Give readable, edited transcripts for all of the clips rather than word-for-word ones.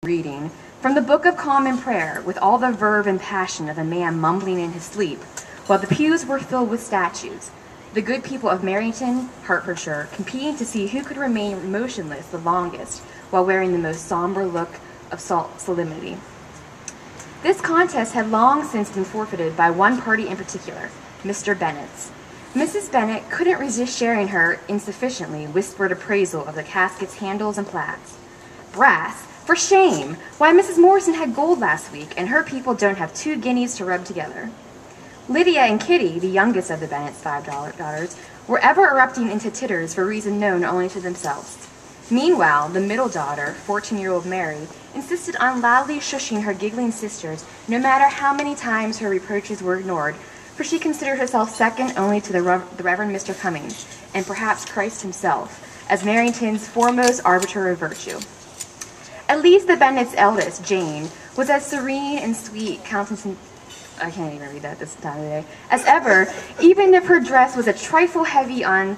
reading from the Book of Common Prayer with all the verve and passion of a man mumbling in his sleep, while the pews were filled with statues, the good people of Merrington, Hertfordshire, competing to see who could remain motionless the longest while wearing the most somber look of solemnity. This contest had long since been forfeited by one party in particular, Mr. Bennet's. Mrs. Bennet couldn't resist sharing her insufficiently whispered appraisal of the casket's handles and plats. Brass? For shame! Why, Mrs. Morrison had gold last week, and her people don't have 2 guineas to rub together. Lydia and Kitty, the youngest of the Bennet's 5 daughters, were ever erupting into titters for reason known only to themselves. Meanwhile, the middle daughter, 14-year-old Mary, insisted on loudly shushing her giggling sisters no matter how many times her reproaches were ignored, for she considered herself second only to the Reverend Mr. Cummings, and perhaps Christ himself, as Merrington's foremost arbiter of virtue. At least the Bennet's eldest, Jane, was as serene and sweet countenance, I can't even read that this time of the day, as ever, even if her dress was a trifle heavy on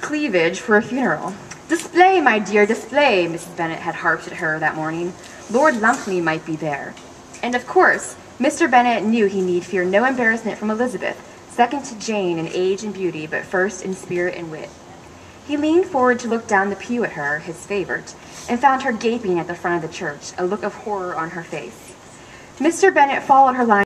cleavage for a funeral. "Display, my dear, display," Mrs. Bennet had harped at her that morning. Lord Lumley might be there. And of course, Mr. Bennet knew he need fear no embarrassment from Elizabeth, second to Jane in age and beauty, but first in spirit and wit. He leaned forward to look down the pew at her, his favorite, and found her gaping at the front of the church, a look of horror on her face. Mr. Bennet followed her line